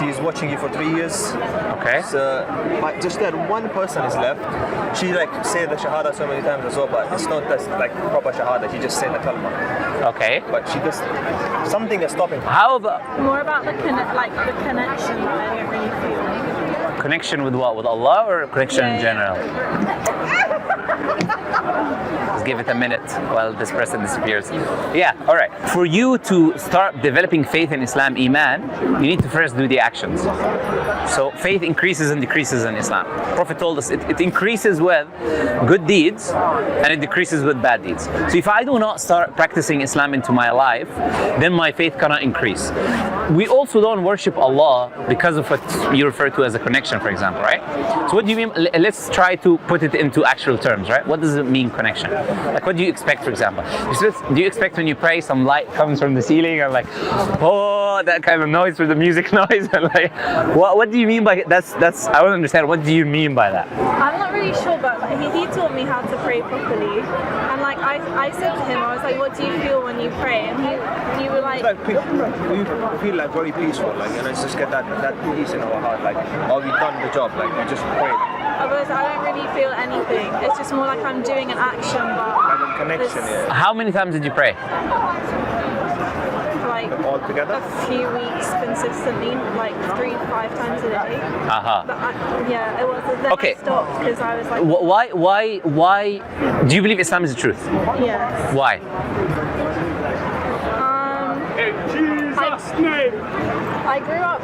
she's watching you for 3 years. Okay. So, but just that one person is left. She like say the shahada so many times as well, but it's not just like proper shahada. She just say the kalma. Okay. But she just something is stopping her. How about More about the connection that I don't really feel. connection with what? With Allah or connection in general? Let's give it a minute while this person disappears. Yeah, all right. For you to start developing faith in Islam, Iman, you need to first do the actions. So faith increases and decreases in Islam. Prophet told us it increases with good deeds and it decreases with bad deeds. So if I do not start practicing Islam into my life, then my faith cannot increase. We also don't worship Allah because of what you refer to as a connection, for example, right? So what do you mean? Let's try to put it into actual terms, right? What does it mean, connection? Like, what do you expect, for example? Do you expect when you pray some light comes from the ceiling and like, oh, that kind of noise with the music noise? And like, what do you mean by that's? I don't understand. What do you mean by that? I'm not really sure, but like, he taught me how to pray properly. And like I said to him, I was like, what do you feel when you pray? And you were like, We feel like very peaceful, like, and it's just get that peace in our heart, like, oh, we've done the job, like, we just prayed. otherwise I don't really feel anything. It's just more like I'm doing an action, but Like a connection, yeah. How many times did you pray? like All together? a few weeks consistently, like 3-5 times a day. Uh-huh. But yeah, it was. Then Okay. I stopped because I was like, Why do you believe Islam is the truth? yes. Why? I grew up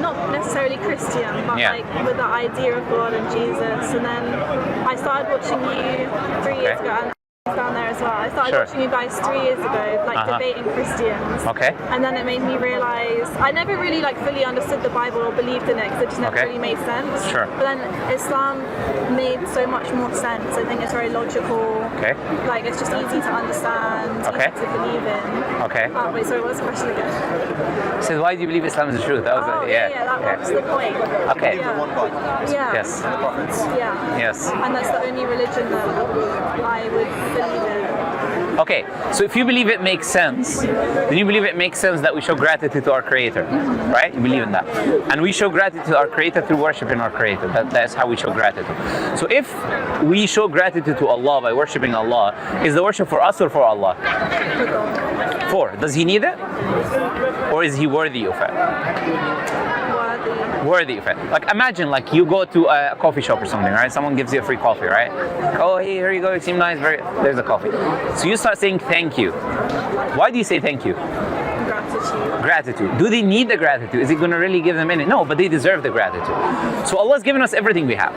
not necessarily Christian, but Yeah. like with the idea of God and Jesus. And then I started watching you 3 years Okay. ago, and down there as well. I started Sure. watching you guys 3 years ago, like Uh-huh. debating Christians. Okay. And then it made me realize I never really like fully understood the Bible or believed in it because it just never Okay. really made sense. Sure. But then Islam made so much more sense. I think it's very logical. Okay. Like it's just easy to understand, Okay. easy to believe in. Okay. Wait, sorry, what's the question again? So why do you believe Islam is the truth? That was Oh, yeah, that was the point. Okay. Believe in one God. Yeah. Yes. The prophets. Yeah. Yes. And that's the only religion that I would believe in. Okay, so if you believe it makes sense, then you believe it makes sense that we show gratitude to our Creator, right? You believe in that. And we show gratitude to our Creator through worshiping our Creator. That's how we show gratitude. So if we show gratitude to Allah by worshiping Allah, is the worship for us or for Allah? For. Does He need it? Or is He worthy of it? Worthy of it. Like imagine like you go to a coffee shop or something, right? Someone gives you a free coffee, right? Oh, hey, here you go. You seem nice. There's a coffee. So you start saying thank you. Why do you say thank you? Gratitude. Do they need the gratitude? Is it going to really give them any? No, but they deserve the gratitude. So Allah's given us everything we have.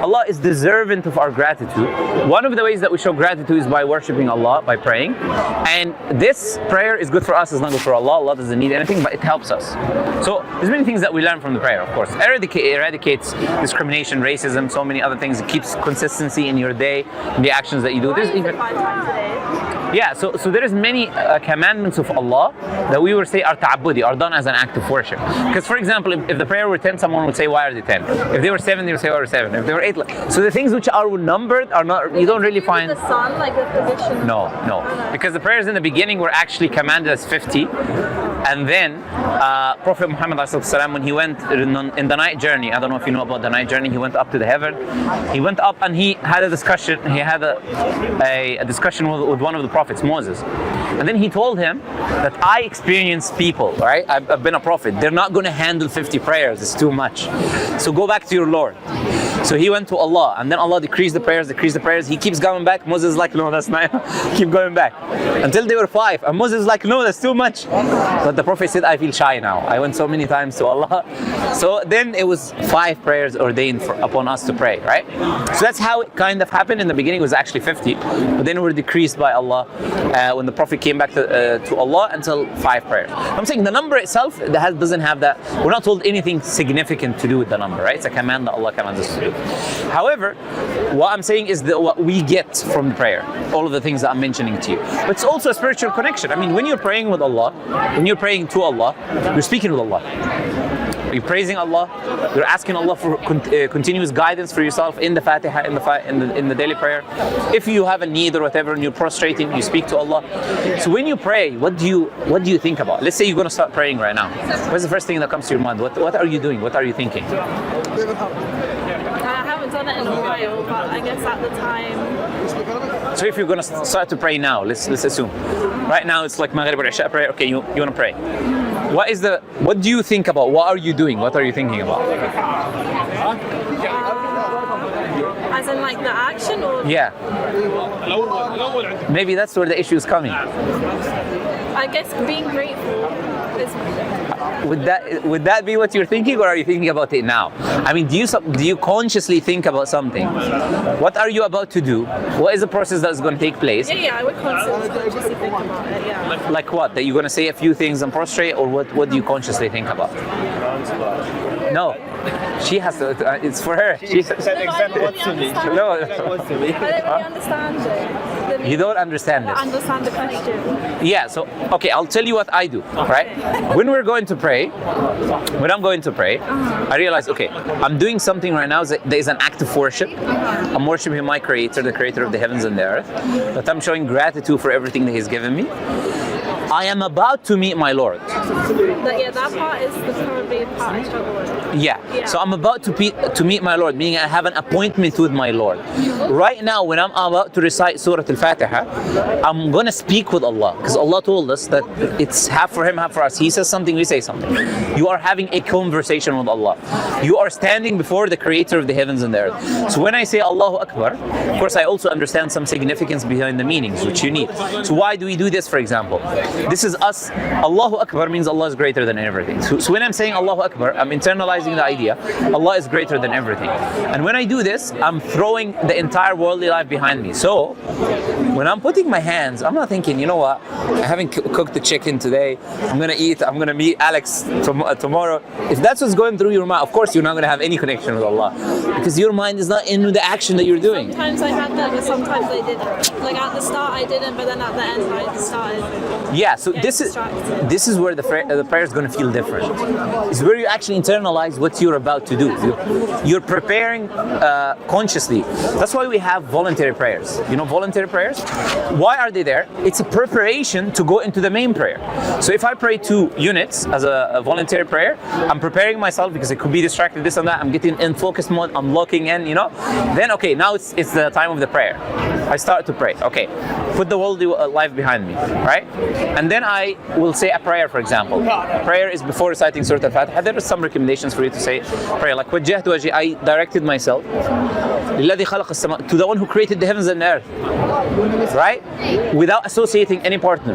Allah is deserving of our gratitude. One of the ways that we show gratitude is by worshiping Allah, by praying. And this prayer is good for us, it's not good for Allah. Allah doesn't need anything, but it helps us. So there's many things that we learn from the prayer, of course. Eradicates discrimination, racism, so many other things. It keeps consistency in your day, in the actions that you do. There's even 5 times a day. yeah, so there is many commandments of Allah that we would say are ta'abbudi, are done as an act of worship. Because for example, if the prayer were 10, someone would say, why are they 10? If they were 7, they would say, why are they 7? If they were 8, so the things which are numbered are not, you don't really find. The sun, like the position. No. Because the prayers in the beginning were actually commanded as 50. And then Prophet Muhammad ﷺ, when he went in the night journey, I don't know if you know about the night journey, he went up to the heaven. He went up and he had a discussion. He had a discussion with one of the prophets, Moses. And then he told him that I experienced people, right? I've been a prophet. They're not going to handle 50 prayers. It's too much. So go back to your Lord. So he went to Allah, and then Allah decreased the prayers. He keeps going back. Moses is like, no, that's not. Keep going back. Until they were 5. And Moses is like, no, that's too much. But the Prophet said, I feel shy now. I went so many times to Allah. So then it was 5 prayers ordained upon us to pray, right? So that's how it kind of happened. In the beginning, it was actually 50. But then it were decreased by Allah when the Prophet came back to Allah until 5 prayers. I'm saying the number itself doesn't have that. We're not told anything significant to do with the number, right? It's a command that Allah commands us to do. However, what I'm saying is that what we get from the prayer, all of the things that I'm mentioning to you. But it's also a spiritual connection. I mean, when you're praying with Allah, when you're praying to Allah, you're speaking with Allah. You're praising Allah. You're asking Allah for continuous guidance for yourself in the Fatiha, in the daily prayer. If you have a need or whatever, and you're prostrating, you speak to Allah. So when you pray, what do you think about? Let's say you're going to start praying right now. What's the first thing that comes to your mind? What are you doing? What are you thinking? I haven't done it in a while, but I guess at the time. So if you're going to start to pray now, let's assume. Right now it's like Maghrib or Isha prayer. Okay, you want to pray. What do you think about? What are you doing? What are you thinking about? As in like the action or? Yeah. Maybe that's where the issue is coming. I guess being grateful is. Would that be what you're thinking, or are you thinking about it now? I mean, do you consciously think about something? What are you about to do? What is the process that's going to take place? Yeah, I would consciously think about it. Yeah. Like what? That you're going to say a few things and prostrate, or what do you consciously think about? No, she has to. It's for her. She said exactly what to me. No, I don't really understand it. You don't understand this. I understand the question. Yeah, so, okay, I'll tell you what I do, right? When we're going to pray, when I'm going to pray, I realize, okay, I'm doing something right now that is an act of worship. I'm worshiping my Creator, the Creator of the heavens and the earth. That I'm showing gratitude for everything that He's given me. I am about to meet my Lord. That part is probably the part I struggle with. Yeah. So I'm about to meet my Lord, meaning I have an appointment with my Lord. Right now, when I'm about to recite Surah Al-Fatiha, I'm going to speak with Allah, because Allah told us that it's half for Him, half for us. He says something, we say something. You are having a conversation with Allah. You are standing before the Creator of the heavens and the earth. So when I say Allahu Akbar, of course I also understand some significance behind the meanings, which you need. So why do we do this, for example? This is us. Allahu Akbar means Allah is greater than everything. So when I'm saying Allahu Akbar, I'm internalizing the idea Allah is greater than everything. And when I do this, I'm throwing the entire worldly life behind me. So when I'm putting my hands, I'm not thinking, you know what, I haven't cooked the chicken today, I'm going to eat, I'm going to meet Alex tomorrow. If that's what's going through your mind, of course you're not going to have any connection with Allah, because your mind is not in the action that you're doing. Sometimes I had that, but sometimes I didn't. Like at the start I didn't, but then at the end I started. Yeah, so this is where the prayer is going to feel different. It's where you actually internalize what you're about to do. You're preparing consciously. That's why we have voluntary prayers. You know voluntary prayers? Why are they there? It's a preparation to go into the main prayer. So if I pray 2 units as a voluntary prayer, I'm preparing myself because I could be distracted, this and that. I'm getting in focus mode. I'm locking in, you know. Then, okay, now it's the time of the prayer. I start to pray. Okay, put the worldly life behind me, right? And then I will say a prayer, for example. Prayer is before reciting Surah Al-Fatiha. There are some recommendations for you to say prayer, like وَجَّهْتُ وَجْهِي, I directed myself لِلَّذِي خَلَقَ السَّمَاءَ, to the one who created the heavens and the earth, right? Without associating any partner,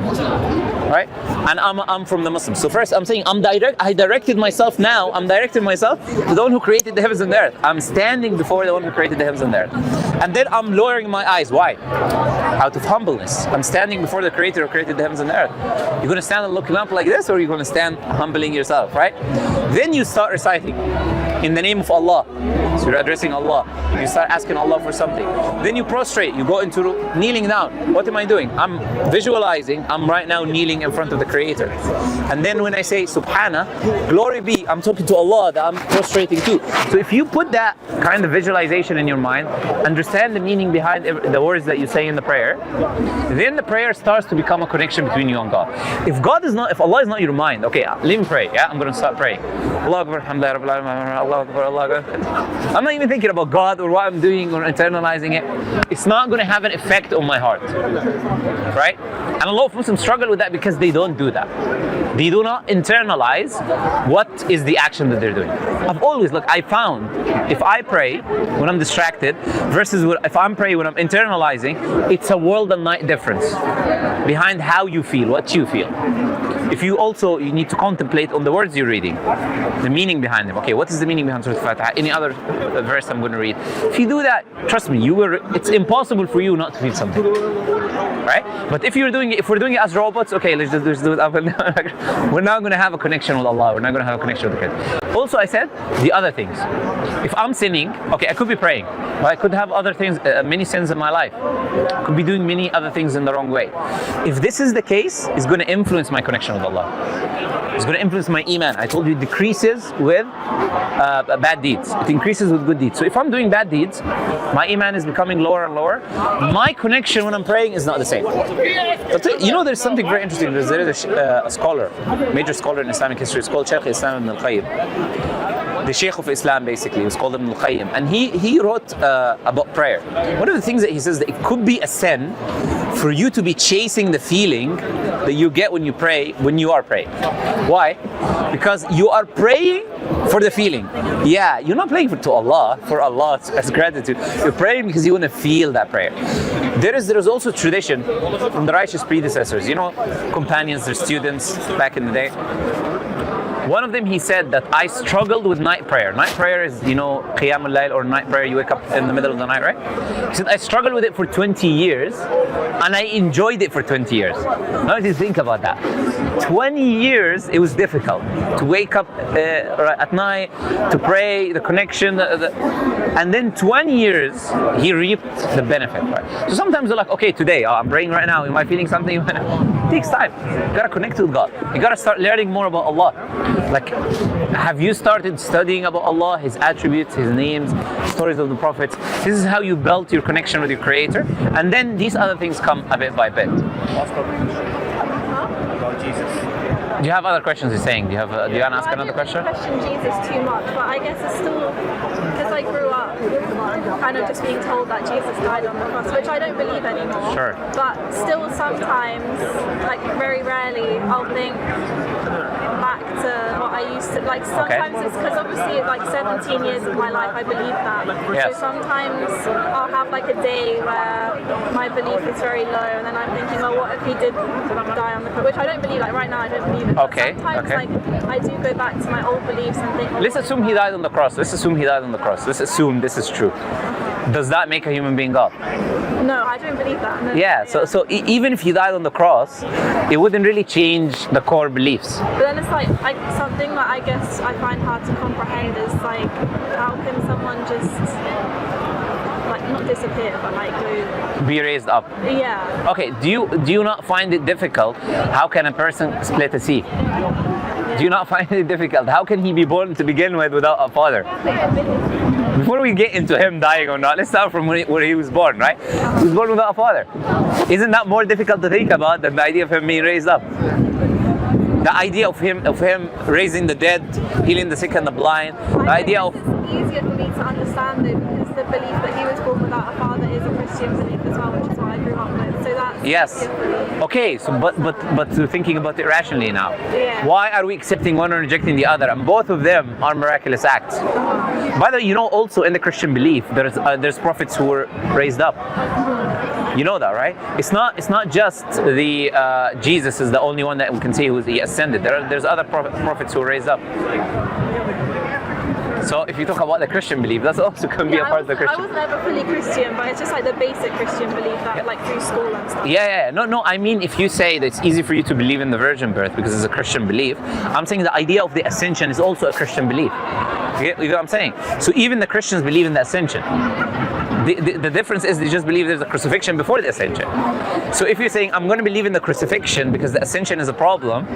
right? And I'm from the Muslims. So first I'm saying I directed myself now. I'm directing myself to the one who created the heavens and the earth. I'm standing before the one who created the heavens and the earth. And then I'm lowering my eyes. Why? Out of humbleness. I'm standing before the Creator who created the heavens and the earth. You're going to stand and looking up like this, or you're going to stand humbling yourself, right? Then you start reciting in the name of Allah. So you're addressing Allah. You start asking Allah for something. Then you prostrate. You go into kneeling down. What am I doing? I'm visualizing. I'm right now kneeling in front of the Creator. And then when I say Subhana, glory be, I'm talking to Allah that I'm prostrating to. So if you put that kind of visualization in your mind, understand the meaning behind the words that you say in the prayer, then the prayer starts to become a connection between you and God. If Allah is not your mind, okay, let me pray. Yeah, I'm going to start praying. Allah Akbar, alhamdulillah, Rabbil Alamin, Allah Akbar, Allah Akbar. I'm not even thinking about God or what I'm doing or internalizing it. It's not going to have an effect on my heart, right? And a lot of Muslims struggle with that because they don't do that. They do not internalize what is the action that they're doing. I found if I pray when I'm distracted versus if I'm praying when I'm internalizing, it's a world and night difference behind how you feel, what you feel. If you need to contemplate on the words you're reading, the meaning behind them. Okay, what is the meaning behind Surah Al-Fatiha? Any other verse I'm going to read. If you do that, trust me, it's impossible for you not to feel something, right? But if we're doing it as robots, okay, let's do it up and down. We're not going to have a connection with Allah. We're not going to have a connection with the Creator. Also, I said the other things. If I'm sinning, okay, I could be praying, but I could have other things, many sins in my life. I could be doing many other things in the wrong way. If this is the case, it's going to influence my connection with Allah. It's going to influence my iman. I told you it decreases with bad deeds. It increases with good deeds. So if I'm doing bad deeds, my iman is becoming lower and lower. My connection when I'm praying is not the same. But you know, there's something very interesting. There is a scholar, major scholar in Islamic history. It's called Shaykh Islam ibn al-Qayyim. The Sheikh of Islam, basically, was called Ibn al-Qayyim, and he wrote about prayer. One of the things that he says that it could be a sin for you to be chasing the feeling that you get when you pray, when you are praying. Why? Because you are praying for the feeling. Yeah, you're not praying for Allah as gratitude. You're praying because you want to feel that prayer. There is also tradition from the righteous predecessors, you know, companions, their students back in the day. One of them, he said that I struggled with night prayer. Night prayer is, you know, Qiyamul Layl or night prayer, you wake up in the middle of the night, right? He said, I struggled with it for 20 years and I enjoyed it for 20 years. Now if you think about that, 20 years it was difficult to wake up at night, to pray, the connection, and then 20 years he reaped the benefit, right? So sometimes you're like, okay, today, I'm praying right now, am I feeling something? It takes time. You gotta connect with God. You gotta start learning more about Allah. Like, have you started studying about Allah, His attributes, His names, stories of the prophets? This is how you build your connection with your Creator, and then these other things come a bit by bit. About Jesus. Do you have other questions? You're saying? Do you want to ask another question? I don't question Jesus too much, but I guess it's still because I grew up kind of just being told that Jesus died on the cross, which I don't believe anymore. Sure. But still, sometimes, like very rarely, I'll think back to what I used to like. Sometimes it's because obviously like 17 years of my life I believe that. Yes. So sometimes I'll have like a day where my belief is very low, and then I'm thinking, well, what if he did die on the cross? Which I don't believe. Like right now, I don't believe it. Okay. But sometimes like I do go back to my old beliefs and think. Let's assume he died on the cross. Let's assume he died on the cross. Let's assume this is true. Does that make a human being God? No, I don't believe that. No, Yeah. So even if he died on the cross, it wouldn't really change the core beliefs. But then it's like something that I guess I find hard to comprehend is like, how can someone just like not disappear but like go? Be raised up. Yeah. Okay. Do you not find it difficult? How can a person split a sea? Do you not find it difficult? How can he be born to begin with without a father? Before we get into him dying or not, let's start from where he was born, right? He was born without a father. Isn't that more difficult to think about than the idea of him being raised up? The idea of him raising the dead, healing the sick and the blind. The idea of It's easier for me to understand though, because the belief that he was born without a father is a Christian belief as well, which is what I grew up with. So that's yes. Okay, so but thinking about it rationally now. Yeah. Why are we accepting one and rejecting the other? And both of them are miraculous acts. By the way, you know, also in the Christian belief, there's prophets who were raised up. You know that, right? It's not just the Jesus is the only one that we can say he ascended. There's other prophets who were raised up. So if you talk about the Christian belief, that's also can be a part of the Christian. I was never fully Christian, but it's just like the basic Christian belief that like through school and stuff. Yeah. No, I mean, if you say that it's easy for you to believe in the virgin birth because it's a Christian belief, I'm saying the idea of the ascension is also a Christian belief. You get what I'm saying? So even the Christians believe in the ascension. The difference is they just believe there's a crucifixion before the ascension. So if you're saying, I'm going to believe in the crucifixion because the ascension is a problem,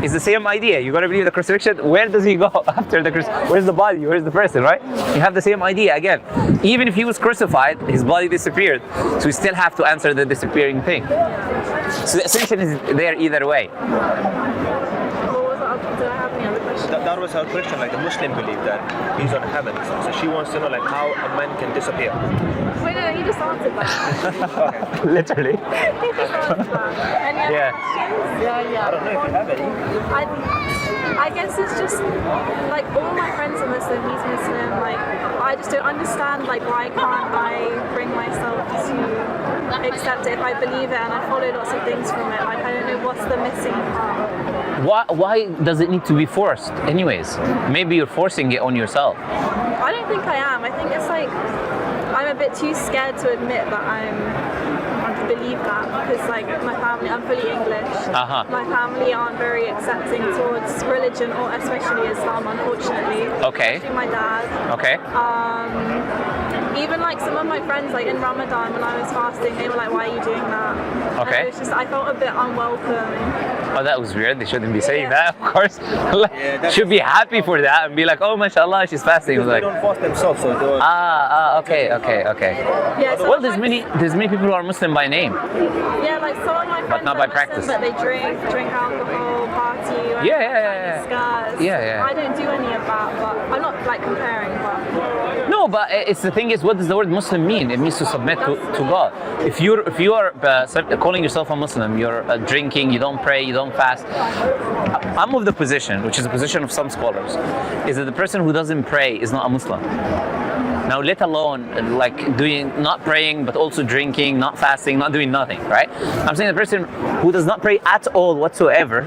it's the same idea. You're going to believe the crucifixion. Where does he go after the crucifixion? Where's the body? Where's the person, right? You have the same idea again. Even if he was crucified, his body disappeared. So we still have to answer the disappearing thing. So the ascension is there either way. That was her question, like the Muslim believe that he's on heaven. So she wants to know like how a man can disappear. Wait, no, he just answered that. Literally. He just answered that. Any other questions? Yeah. I don't know if you have any. I guess it's just like all my friends are Muslim, he's Muslim, like I just don't understand like why can't I bring myself to accept it if I believe it and I follow lots of things from it. Like I don't know what's the missing part. Why does it need to be forced anyways? Maybe you're forcing it on yourself. I don't think I am. I think it's like I'm a bit too scared to admit that I'm believe that because like my family, I'm fully English. My family aren't very accepting towards religion or especially Islam, unfortunately. Okay. Especially my dad. Okay. Even like some of my friends, like in Ramadan when I was fasting, they were like, "Why are you doing that?" Okay. And it was just, I felt a bit unwelcome. Oh, that was weird. They shouldn't be saying that, of course. Should be happy for that and be like, "Oh, mashallah, she's fasting." They don't fast themselves, so they okay. Yeah, Well, there's many people who are Muslim by name. Yeah, like some of my friends not are by Muslim, practice. but they drink alcohol, party, like, Yeah. discuss. Yeah. I don't do any of that, but I'm not like comparing, but No, but it's the thing is, what does the word Muslim mean? It means to submit to God. If you are calling yourself a Muslim, you're drinking, you don't pray, you don't fast. I'm of the position, which is the position of some scholars, is that the person who doesn't pray is not a Muslim. Now, let alone like not praying, but also drinking, not fasting, not doing nothing, right? I'm saying the person who does not pray at all whatsoever,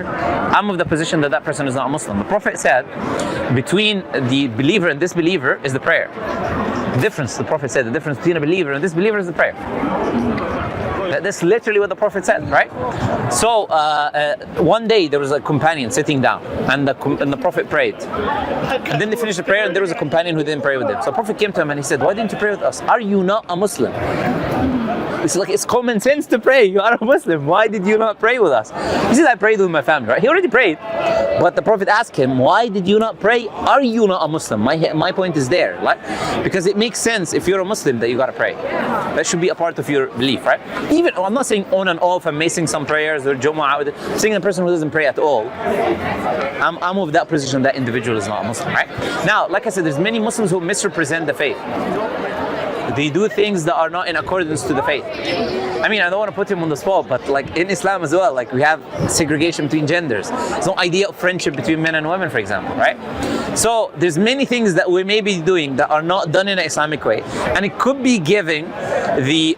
I'm of the position that person is not a Muslim. The Prophet said, between the believer and disbeliever is the prayer. The Prophet said, the difference between a believer and disbeliever is the prayer. That's literally what the Prophet said, right? So one day there was a companion sitting down, and the Prophet prayed. And then they finished the prayer, and there was a companion who didn't pray with them. So the Prophet came to him and he said, "Why didn't you pray with us? Are you not a Muslim?" It's like, it's common sense to pray. You are a Muslim. Why did you not pray with us? He said, "I prayed with my family," right? He already prayed. But the Prophet asked him, "Why did you not pray? Are you not a Muslim?" My point is there, like, because it makes sense if you're a Muslim that you gotta pray. That should be a part of your belief, right? Even, I'm not saying on and off and missing some prayers or Jumu'ah, I'm saying the person who doesn't pray at all, I'm of that position that individual is not a Muslim, right? Now, like I said, there's many Muslims who misrepresent the faith. They do things that are not in accordance to the faith. I mean, I don't want to put him on the spot, but like in Islam as well, like we have segregation between genders. There's no idea of friendship between men and women, for example, right? So there's many things that we may be doing that are not done in an Islamic way, and it could be giving the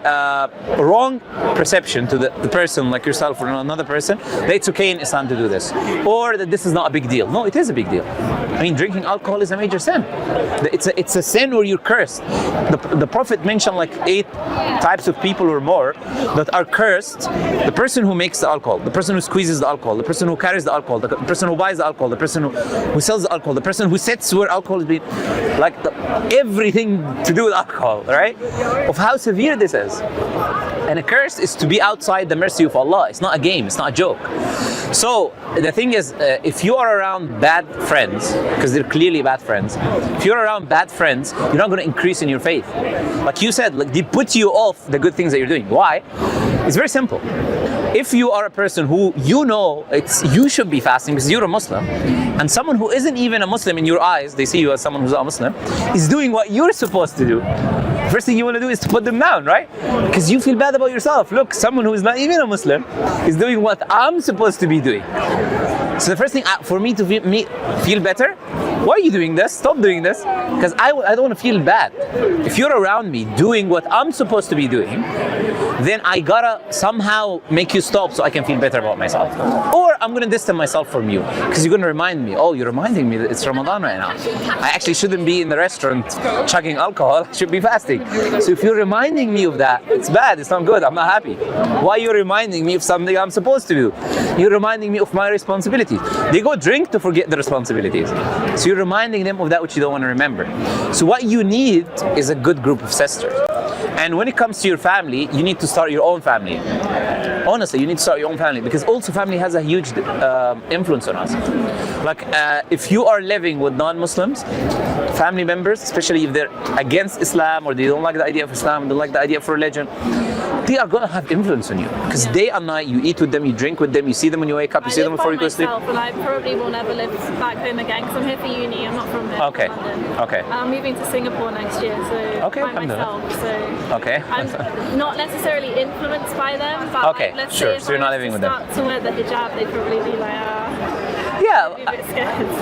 wrong perception to the person like yourself or another person that it's okay in Islam to do this, or that this is not a big deal. No, it is a big deal. I mean, drinking alcohol is a major sin. It's a sin where you're cursed. The Prophet mentioned like 8 types of people or more that are cursed. The person who makes the alcohol, the person who squeezes the alcohol, the person who carries the alcohol, the person who buys the alcohol, the person who sells the alcohol, the person who sits where alcohol is being, like everything to do with alcohol, right? Of how severe this is. And a curse is to be outside the mercy of Allah. It's not a game, it's not a joke. So the thing is, if you are around bad friends, because they're clearly bad friends, if you're around bad friends, you're not going to increase in your faith. Like you said, like they put you off the good things that you're doing. Why? It's very simple. If you are a person who you should be fasting because you're a Muslim, and someone who isn't even a Muslim in your eyes, they see you as someone who's not a Muslim, is doing what you're supposed to do, first thing you want to do is to put them down, right? Because you feel bad about yourself. Look, someone who is not even a Muslim is doing what I'm supposed to be doing. So the first thing for me to feel better, why are you doing this? Stop doing this. Because I don't want to feel bad. If you're around me doing what I'm supposed to be doing, then I gotta somehow make you stop so I can feel better about myself. Or I'm gonna distance myself from you because you're gonna remind me, oh, you're reminding me that it's Ramadan right now. I actually shouldn't be in the restaurant chugging alcohol, I should be fasting. So if you're reminding me of that, it's bad, it's not good, I'm not happy. Why are you reminding me of something I'm supposed to do? You're reminding me of my responsibilities. They go drink to forget the responsibilities. So you're reminding them of that which you don't want to remember. So what you need is a good group of sisters. And when it comes to your family, you need to start your own family. Honestly, you need to start your own family because also family has a huge influence on us. Like if you are living with non-Muslims, family members, especially if they're against Islam or they don't like the idea of Islam, don't like the idea of religion, they are going to have influence on you because day and night you eat with them, you drink with them, you see them when you wake up, you see them before you go to sleep. I live by myself and I probably will never live back home again because I'm here for uni, I'm not from here. Okay. London. Okay. And I'm moving to Singapore next year, so by myself. So okay. I'm not necessarily influenced by them, but okay. like, let's Sure. say if So you're not living with them. start to wear the hijab, they'd probably be like,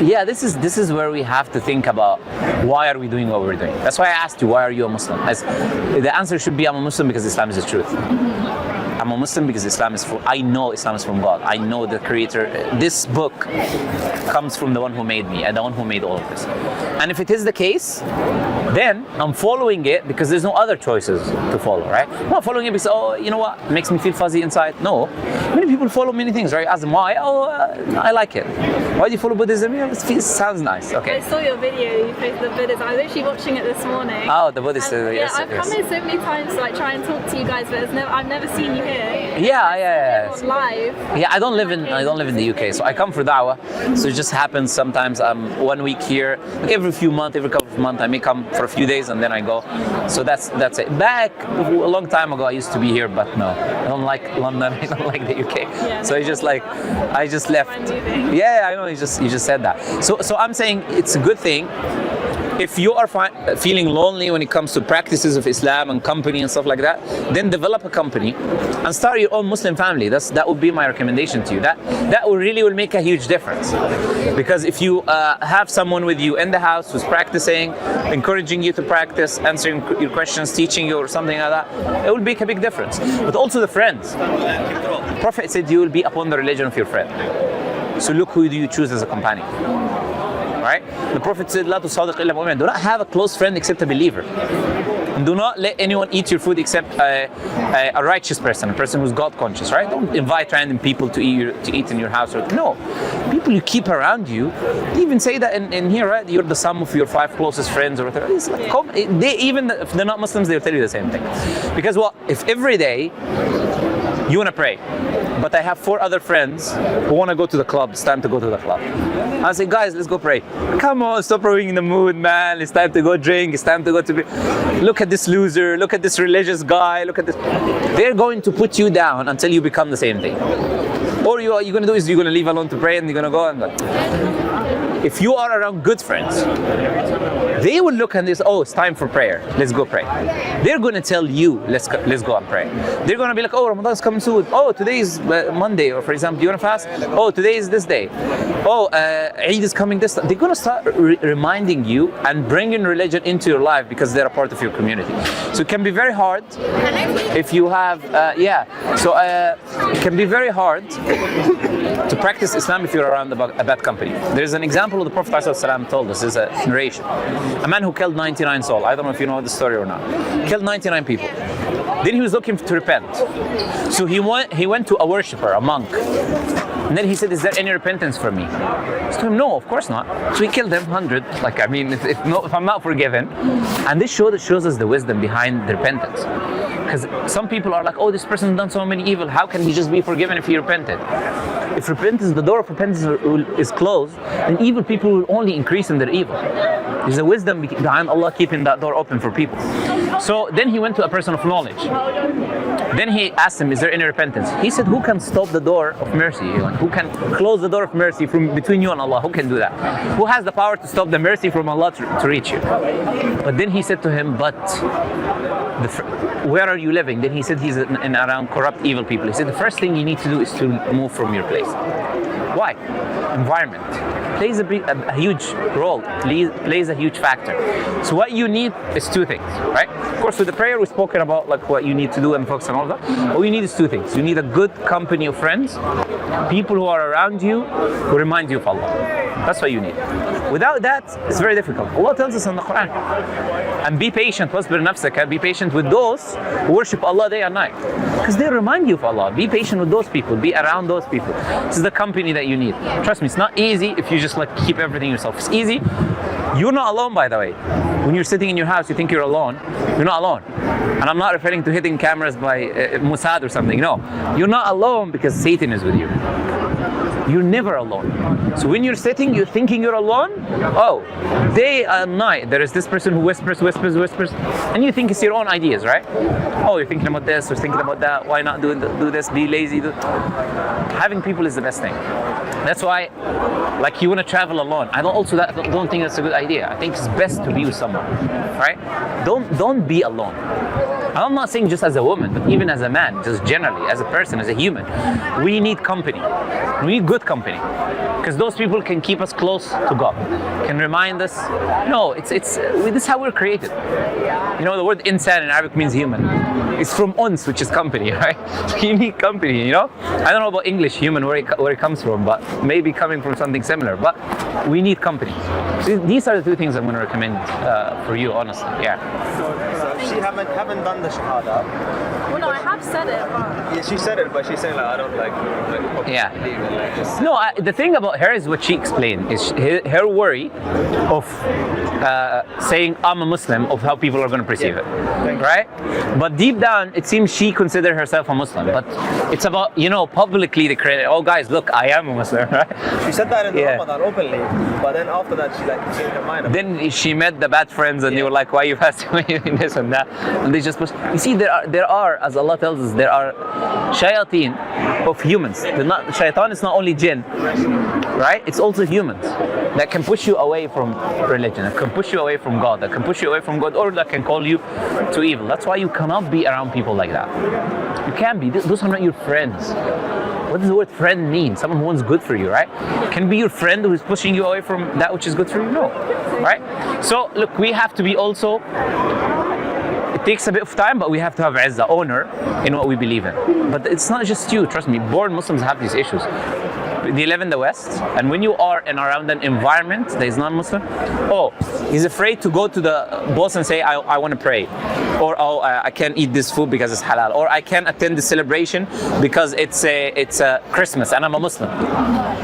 yeah, this is where we have to think about why are we doing what we're doing. That's why I asked you, why are you a Muslim? The answer should be I'm a Muslim because Islam is the truth. I'm a Muslim because I know Islam is from God. I know the Creator. This book comes from the one who made me and the one who made all of this. And if it is the case, then I'm following it because there's no other choices to follow, right? I'm not following it because, oh, you know what, it makes me feel fuzzy inside. No. Many people follow many things, right? Ask them why. Oh, I like it. Why do you follow Buddhism? It sounds nice. Okay. I saw your video. You posted the Buddhism. I was actually watching it this morning. Oh, the Buddhist. Yes, I've come here so many times to like try and talk to you guys, but I've never seen you here. Yeah. Live. Yeah, I don't live in the UK, so I come for da'wah. So it just happens sometimes I'm 1 week here, like every couple of months I may come for a few days and then I go. So that's it. Back a long time ago I used to be here, but no, I don't like London. I don't like the UK. Yeah, So I just left. Yeah, I know. You just said that. So I'm saying it's a good thing. If you are feeling lonely when it comes to practices of Islam and company and stuff like that, then develop a company and start your own Muslim family. That would be my recommendation to you. That will make a huge difference. Because if you have someone with you in the house who's practicing, encouraging you to practice, answering your questions, teaching you or something like that, it will make a big difference. But also the friends. The Prophet said you will be upon the religion of your friend. So look who do you choose as a companion. Right? The Prophet said, "La tusadiq illa mu'min." Do not have a close friend except a believer. And do not let anyone eat your food except a righteous person, a person who's God conscious. Right? Don't invite random people to eat in your house. No, people you keep around you. They even say that in here, right? You're the sum of your 5 closest friends or whatever. It's like, even if they're not Muslims, they'll tell you the same thing. Because if every day you want to pray, but I have 4 other friends who want to go to the club, it's time to go to the club. I say, guys, let's go pray. Come on, stop ruining the mood, man. It's time to go drink. It's time to go to look at this loser. Look at this religious guy. Look at this. They're going to put you down until you become the same thing. Or you're going to do is you're going to leave alone to pray and you're going to go and go. If you are around good friends, they will look at this, oh, it's time for prayer. Let's go pray. They're going to tell you, let's go and pray. They're going to be like, oh, Ramadan's coming soon. Oh, today is Monday. Or for example, do you want to fast? Oh, today is this day. Oh, Eid is coming this time. They're going to start reminding you and bringing religion into your life because they're a part of your community. So it can be very hard if you have, it can be very hard to practice Islam if you're around a bad company. There's an example of the Prophet __ told us, is a narration. A man who killed 99 souls. I don't know if you know the story or not. Killed 99 people. Then he was looking to repent. So he went to a worshipper, a monk. And then he said, is there any repentance for me? He told him, no, of course not. So he killed them 100. Like, I mean, if I'm not forgiven. And this shows us the wisdom behind the repentance. Because some people are like, oh, this person's done so many evil. How can he just be forgiven if he repented? If repentance, the door of repentance is closed, then evil people will only increase in their evil. There's a wisdom behind Allah keeping that door open for people. So then he went to a person of knowledge. Then he asked him, is there any repentance? He said, who can stop the door of mercy? Who can close the door of mercy from between you and Allah? Who can do that? Who has the power to stop the mercy from Allah to reach you? But then he said to him, where are you living? Then he said he's in around corrupt, evil people. He said the first thing you need to do is to move from your place. Why? Environment plays a huge role, plays a huge factor. So what you need is 2 things, right? Of course, with the prayer, we've spoken about like what you need to do and focus on all that. All you need is 2 things. You need a good company of friends, people who are around you, who remind you of Allah. That's what you need. Without that, it's very difficult. Allah tells us in the Quran, and be patient, wasbir nafsaka, be patient with those who worship Allah day and night. Because they remind you of Allah. Be patient with those people, be around those people. This is the company that you need. Trust me, it's not easy if you just like keep everything yourself. It's easy. You're not alone, by the way. When you're sitting in your house, you think you're alone. You're not alone. And I'm not referring to hidden cameras by Mossad or something. No, you're not alone because Satan is with you. You're never alone. So when you're sitting, you're thinking you're alone. Oh, day and night, there is this person who whispers, and you think it's your own ideas, right? Oh, you're thinking about this or thinking about that. Why not do this? Be lazy. Having people is the best thing. That's why, like, you want to travel alone. I don't think that's a good idea. I think it's best to be with someone, right? Don't be alone. I'm not saying just as a woman, but even as a man, just generally, as a person, as a human. We need company. We need good company. because those people can keep us close to God, can remind us. No, this is how we're created. You know, the word insan in Arabic means human. It's from uns, which is company, right? You need company, you know? I don't know about English human, where it comes from, but maybe coming from something similar. But we need company. So these are the two things I'm going to recommend for you, honestly. Yeah. So she haven't done the shahada. Well, no, I have said it, but... Yeah, she said it, but she's saying like, I don't like Yeah. believe it, like this. No, the thing about her is what she explained is her worry of saying I'm a Muslim, of how people are going to perceive it, right? But deep down, it seems she considered herself a Muslim. But it's about, you know, publicly the credit. Oh, guys, look, I am a Muslim, right? She said that in the Yeah. Ramadan openly, but then after that she like changed her mind. Then she met the bad friends, and they were like, "Why you fasting? Why you doing this and that?" And they just push. You see, there are, as Allah tells us, there are shayateen of humans. Shaitan is not only jinn, right? It's also humans that can push you away from religion, that can push you away from God, that can push you away from God, or that can call you to evil. That's why you cannot be around people like that. You can't be. Those are not your friends. What does the word friend mean? Someone who wants good for you, right? Can be your friend who is pushing you away from that which is good for you? No, right? So look, we have to be also, it takes a bit of time, but we have to have izzah, honor in what we believe in. But it's not just you, trust me, born Muslims have these issues. They live in the West, and when you are in around an environment that is non-Muslim, oh, he's afraid to go to the boss and say, I want to pray, or oh, I can't eat this food because it's halal, or I can't attend the celebration because it's a Christmas and I'm a Muslim,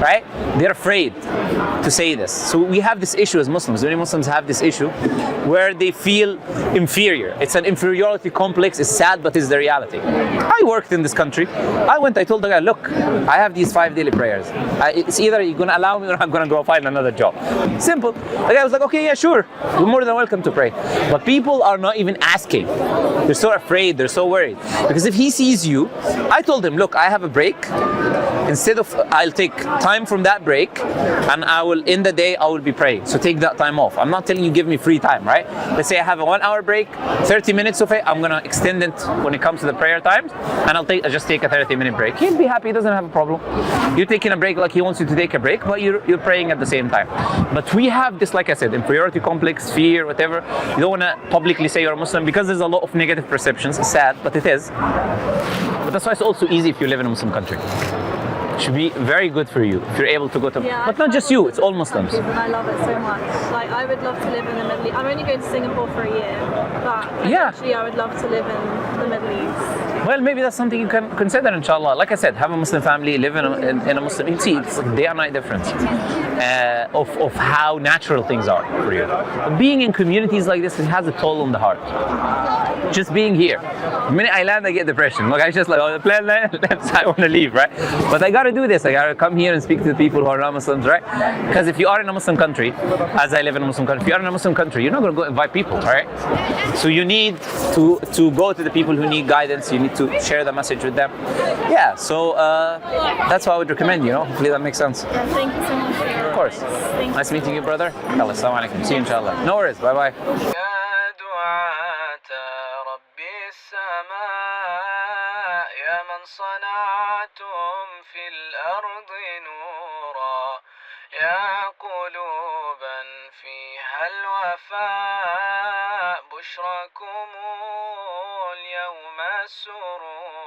right? They're afraid to say this. So we have this issue as Muslims. Many Muslims have this issue where they feel inferior. It's an inferiority complex. It's sad, but it's the reality. I worked in this country. I told the guy, look, I have these 5 daily prayers. It's either you're going to allow me or I'm going to go find another job. Simple. The guy was like, okay, yeah, sure. You're more than welcome to pray. But people are not even asking. They're so afraid. They're so worried. Because if he sees you, I told him, look, I have a break. Instead of, I'll take time from that break and I will, in the day, I will be praying. So take that time off. I'm not telling you give me free time, right? Let's say I have a 1 hour break, 30 minutes of it, I'm going to extend it when it comes to the prayer times, and I'll just take a 30-minute break. He'll be happy, he doesn't have a problem. You're taking a break like he wants you to take a break, but you're praying at the same time. But we have this, like I said, inferiority complex, fear, whatever. You don't want to publicly say you're a Muslim because there's a lot of negative perceptions. It's sad, but it is. But that's why it's also easy if you live in a Muslim country. It should be very good for you if you're able to go to, yeah, but not just you, it's all Muslims. And I love it so much. Like, I would love to live in the Middle East. I'm only going to Singapore for a year, but Yeah. actually I would love to live in the Middle East. Well, maybe that's something you can consider, inshallah. Like I said, have a Muslim family, live in a Muslim. You see, it's like day and night difference of how natural things are for you. But being in communities like this, it has a toll on the heart. Just being here. The minute I land, I get depression. Like, I just like, oh, the plane lands, I want to leave, right? But I got to do this. I got to come here and speak to the people who are not Muslims, right? Because if you are in a Muslim country, as I live in a Muslim country, if you are in a Muslim country, you're not going to go invite people, right? So you need to go to the people who need guidance. You need to share the message with them. Yeah, so that's what I would recommend, you know. Hopefully that makes sense. Yeah, thank you so much for your Of course. advice. Thank you. Nice meeting you, brother. Assalamu alaikum. See you inshallah. No worries. Bye-bye. يا من صنعتم في الأرض نورا يا قلوبا فيها الوفاء بشركم اليوم السرور